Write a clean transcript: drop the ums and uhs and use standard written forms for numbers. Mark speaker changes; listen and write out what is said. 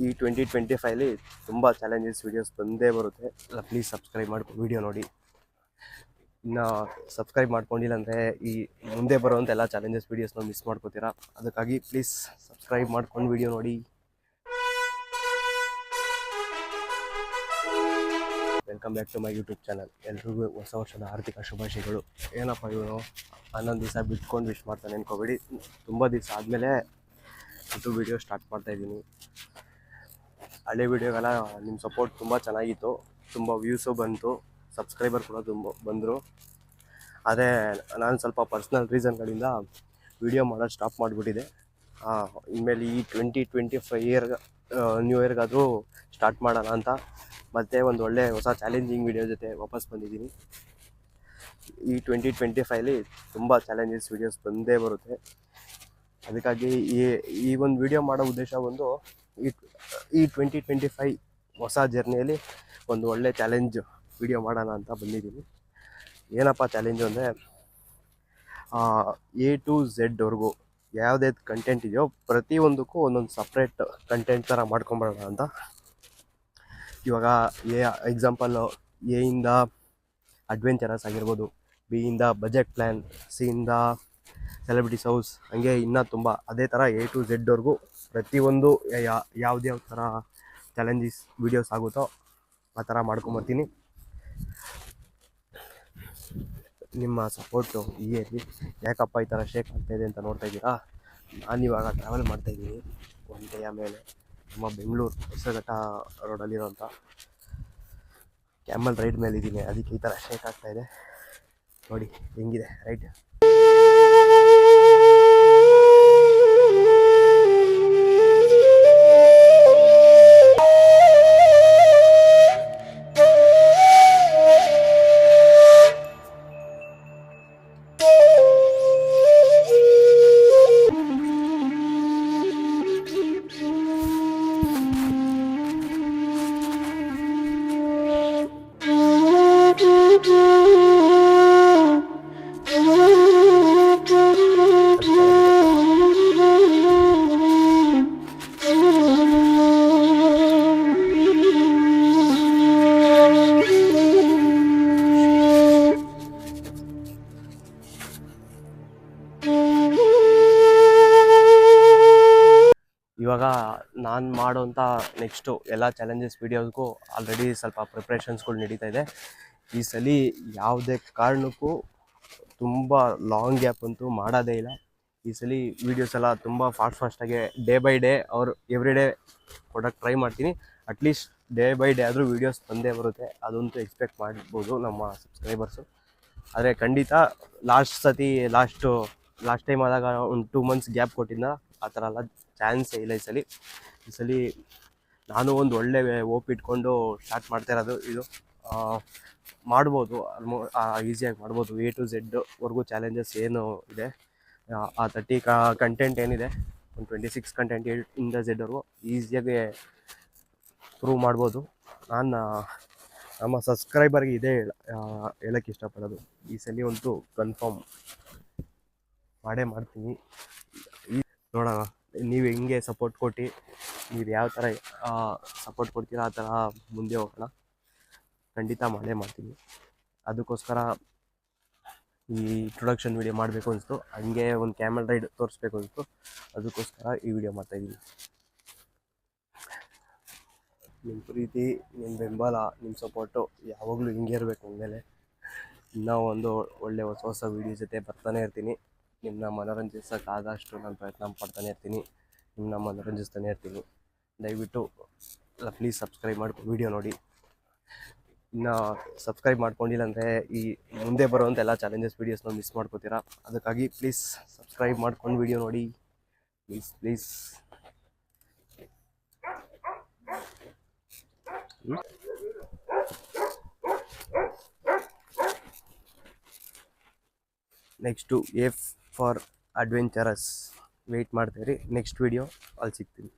Speaker 1: ಈ 2025 ತುಂಬ challenges videos ಬಂದೇ ಬರುತ್ತೆ. ಪ್ಲೀಸ್ ಸಬ್ಸ್ಕ್ರೈಬ್ ಮಾಡ್ಕೊಂಡು ವೀಡಿಯೋ ನೋಡಿ. ಇನ್ನು ಸಬ್ಸ್ಕ್ರೈಬ್ ಮಾಡ್ಕೊಂಡಿಲ್ಲ ಅಂದರೆ ಈ ಮುಂದೆ ಬರುವಂಥ ಎಲ್ಲ ಚಾಲೆಂಜಸ್ ವೀಡಿಯೋಸ್ನ ಮಿಸ್ ಮಾಡ್ಕೋತೀರಾ. ಅದಕ್ಕಾಗಿ ಪ್ಲೀಸ್ ಸಬ್ಸ್ಕ್ರೈಬ್ ಮಾಡ್ಕೊಂಡು ವೀಡಿಯೋ ನೋಡಿ. Welcome back to my YouTube channel. ಎಲ್ರಿಗೂ ಹೊಸ ವರ್ಷದ ಆರ್ಥಿಕ ಶುಭಾಶಯಗಳು. ಏನಪ್ಪ ಇವನು 11 ದಿವಸ ಬಿಟ್ಕೊಂಡು ವಿಶ್ ಮಾಡ್ತಾನೆ ಅನ್ಕೋಬೇಡಿ. ತುಂಬ ದಿವಸ ಆದಮೇಲೆ ಯೂಟ್ಯೂಬ್ ವೀಡಿಯೋ ಸ್ಟಾರ್ಟ್ ಮಾಡ್ತಾಯಿದ್ದೀನಿ. ಹಳೆ ವೀಡಿಯೋಗೆಲ್ಲ ನಿಮ್ಮ ಸಪೋರ್ಟ್ ತುಂಬ ಚೆನ್ನಾಗಿತ್ತು, ತುಂಬ ವ್ಯೂಸು ಬಂತು, ಸಬ್ಸ್ಕ್ರೈಬರ್ ಕೂಡ ತುಂಬ ಬಂದರು. ಅದೇ ನಾನು ಸ್ವಲ್ಪ ಪರ್ಸ್ನಲ್ ರೀಸನ್ಗಳಿಂದ ವೀಡಿಯೋ ಮಾಡೋದು ಸ್ಟಾಪ್ ಮಾಡಿಬಿಟ್ಟಿದೆ. ಇನ್ಮೇಲೆ ಈ 2025 ನ್ಯೂ ಇಯರ್ಗಾದರೂ ಸ್ಟಾರ್ಟ್ ಮಾಡೋಣ ಅಂತ ಮತ್ತೆ ಒಂದು ಒಳ್ಳೆ ಹೊಸ ಚಾಲೆಂಜಿಂಗ್ ವೀಡಿಯೋ ಜೊತೆ ವಾಪಸ್ ಬಂದಿದ್ದೀನಿ. ಈ 2025 ತುಂಬ ಚಾಲೆಂಜಸ್ ವೀಡಿಯೋಸ್ ಬಂದೇ ಬರುತ್ತೆ. ಅದಕ್ಕಾಗಿ ಈ ಒಂದು ವಿಡಿಯೋ ಮಾಡೋ ಉದ್ದೇಶ ಒಂದು ಈ 2025 ಹೊಸ ಜರ್ನಿಯಲ್ಲಿ ಒಂದು ಒಳ್ಳೆ ಚಾಲೆಂಜ್ ವಿಡಿಯೋ ಮಾಡೋಣ ಅಂತ ಬಂದಿದ್ದೀನಿ. ಏನಪ್ಪ ಚಾಲೆಂಜು ಅಂದರೆ A to Z ವರೆಗೂ ಯಾವುದೇ ಕಂಟೆಂಟ್ ಇದೆಯೋ ಪ್ರತಿಯೊಂದಕ್ಕೂ ಒಂದೊಂದು ಸಪ್ರೇಟ್ ಕಂಟೆಂಟ್ ಥರ ಮಾಡ್ಕೊಂಬರೋಣ ಅಂತ. ಇವಾಗ ಎಕ್ಸಾಂಪಲ್ಲು ಎಯಿಂದ ಅಡ್ವೆಂಚರಸ್ ಆಗಿರ್ಬೋದು, ಬಿಯಿಂದ ಬಜೆಟ್ ಪ್ಲ್ಯಾನ್, ಸಿಯಿಂದ ಸೆಲೆಬ್ರಿಟೀಸ್ ಹೌಸ್, ಹಂಗೆ ಇನ್ನೂ ತುಂಬ ಅದೇ ಥರ A to Z ವರೆಗೂ ಪ್ರತಿಯೊಂದು ಯಾವ್ದ್ಯಾವ ಥರ ಚಾಲೆಂಜಸ್ ವೀಡಿಯೋಸ್ ಆಗುತ್ತೋ ಆ ಥರ ಮಾಡ್ಕೊಂಬರ್ತೀನಿ. ನಿಮ್ಮ ಸಪೋರ್ಟು ಹೀಗೆ ಯಾಕಪ್ಪ ಈ ಥರ ಶೇಕ್ ಆಗ್ತಾಯಿದೆ ಅಂತ ನೋಡ್ತಾ ಇದ್ದೀರಾ. ನಾನಿವಾಗ ಟ್ರಾವೆಲ್ ಮಾಡ್ತಾಯಿದ್ದೀನಿ ಒಂಟೆಯ ಮೇಲೆ. ನಮ್ಮ ಬೆಂಗಳೂರು ಹೊಸಘಟ್ಟ ರೋಡಲ್ಲಿರೋಂಥ ಕ್ಯಾಮಲ್ ರೈಡ್ ಮೇಲಿದ್ದೀನಿ. ಅದಕ್ಕೆ ಈ ಥರ ಶೇಕ್ ಆಗ್ತಾಯಿದೆ. ನೋಡಿ ಹೆಂಗಿದೆ ರೈಟ್. ಇವಾಗ ನಾನು ಮಾಡೋಂಥ ನೆಕ್ಸ್ಟು ಎಲ್ಲ ಚಾಲೆಂಜಸ್ ವೀಡಿಯೋಸ್ಗೂ ಆಲ್ರೆಡಿ ಸ್ವಲ್ಪ ಪ್ರಿಪ್ರೇಷನ್ಸ್ಗಳು ನಡೀತಾ ಇದೆ. ಈ ಸಲ ಯಾವುದೇ ಕಾರಣಕ್ಕೂ ತುಂಬ ಲಾಂಗ್ ಗ್ಯಾಪ್ ಅಂತೂ ಮಾಡೋದೇ ಇಲ್ಲ. ಈ ಸಲ ವೀಡಿಯೋಸ್ ಎಲ್ಲ ತುಂಬ ಫಾಸ್ಟಾಗಿ day by day every day ಕೊಡೋಕ್ಕೆ ಟ್ರೈ ಮಾಡ್ತೀನಿ. ಅಟ್ಲೀಸ್ಟ್ ಡೇ ಬೈ ಡೇ ಆದರೂ ವೀಡಿಯೋಸ್ ಬಂದೇ ಬರುತ್ತೆ, ಅದಂತೂ ಎಕ್ಸ್ಪೆಕ್ಟ್ ಮಾಡ್ಬೋದು ನಮ್ಮ ಸಬ್ಸ್ಕ್ರೈಬರ್ಸು. ಆದರೆ ಖಂಡಿತ ಲಾಸ್ಟ್ ಟೈಮ್ ಆದಾಗ ಒಂದು 2 months ಗ್ಯಾಪ್ ಕೊಟ್ಟಿದ್ದ ಆ ಥರ ಎಲ್ಲ ಚಾನ್ಸೇ ಇಲ್ಲ. ಈ ಸಲ ನಾನು ಒಂದು ಒಳ್ಳೆ ಓಪ್ ಇಟ್ಕೊಂಡು ಸ್ಟಾರ್ಟ್ ಮಾಡ್ತಾ ಇರೋದು. ಇದು ಮಾಡ್ಬೋದು, ಈಸಿಯಾಗಿ ಮಾಡ್ಬೋದು. A to Z ವರೆಗೂ ಚಾಲೆಂಜಸ್ ಏನು ಇದೆ, ಆ 30 ಕಂಟೆಂಟ್ ಏನಿದೆ, ಒಂದು 26 ಕಂಟೆಂಟ್ ಇಂದ Z ವರೆಗೂ ಈಸಿಯಾಗಿ ಪ್ರೂವ್ ಮಾಡ್ಬೋದು. ನಾನು ನಮ್ಮ ಸಬ್ಸ್ಕ್ರೈಬರ್ಗೆ ಇದೇ ಹೇಳೋಕ್ಕೆ ಇಷ್ಟಪಡೋದು. ಈ ಸಲ ಅಂತೂ ಕನ್ಫರ್ಮ್ ಮಾಡೇ ಮಾಡ್ತೀನಿ. ನೋಡೋಣ ನೀವು ಹೆಂಗೆ ಸಪೋರ್ಟ್ ಕೊಟ್ಟು, ನೀವು ಯಾವ ಥರ ಸಪೋರ್ಟ್ ಕೊಡ್ತೀರಾ ಆ ಥರ ಮುಂದೆ ಹೋಗೋಣ. ಖಂಡಿತ ಮಾಡೇ ಮಾಡ್ತೀನಿ. ಅದಕ್ಕೋಸ್ಕರ ಈ ಇಂಟ್ರೊಡಕ್ಷನ್ ವೀಡಿಯೋ ಮಾಡಬೇಕು ಅನಿಸ್ತು, ಹಂಗೆ ಒಂದು ಕ್ಯಾಮಲ್ ರೈಡ್ ತೋರಿಸ್ಬೇಕು ಅನಿಸ್ತು. ಅದಕ್ಕೋಸ್ಕರ ಈ ವಿಡಿಯೋ ಮಾಡ್ತಾಯಿದ್ದೀನಿ. ನಿಮ್ಮ ಪ್ರೀತಿ, ನಿಮ್ಮ ಬೆಂಬಲ, ನಿಮ್ಮ ಸಪೋರ್ಟು ಯಾವಾಗಲೂ ಹಿಂಗೆ ಇರಬೇಕು. ಅಂದಮೇಲೆ ಇನ್ನೂ ಒಂದು ಒಳ್ಳೆ ಹೊಸ ವೀಡಿಯೋ ಜೊತೆ ಬರ್ತಾನೆ ಇರ್ತೀನಿ. ನಿಮ್ಮನ್ನ ಮನೋರಂಜಿಸೋಕ್ಕಾದಷ್ಟು ನಾನು ಪ್ರಯತ್ನ ಪಡ್ತಾನೆ ಇರ್ತೀನಿ, ನಿಮ್ಮನ್ನ ಮನೋರಂಜಿಸ್ತಾನೆ ಇರ್ತೀನಿ. ದಯವಿಟ್ಟು ಪ್ಲೀಸ್ ಸಬ್ಸ್ಕ್ರೈಬ್ ಮಾಡ್ಕೊಂಡು ವೀಡಿಯೋ ನೋಡಿ. ಇನ್ನು ಸಬ್ಸ್ಕ್ರೈಬ್ ಮಾಡ್ಕೊಂಡಿಲ್ಲ ಅಂದರೆ ಈ ಮುಂದೆ ಬರುವಂಥ ಎಲ್ಲ ಚಾಲೆಂಜಸ್ ವೀಡಿಯೋಸ್ನ ಮಿಸ್ ಮಾಡ್ಕೋತೀರಾ. ಅದಕ್ಕಾಗಿ ಪ್ಲೀಸ್ ಸಬ್ಸ್ಕ್ರೈಬ್ ಮಾಡ್ಕೊಂಡು ವೀಡಿಯೋ ನೋಡಿ please. Next A for adventurous wait ಮಾಡ್ತೀರಿ. ನೆಕ್ಸ್ಟ್ ವೀಡಿಯೋ ಅಲ್ಲಿ ಸಿಗ್ತೀನಿ.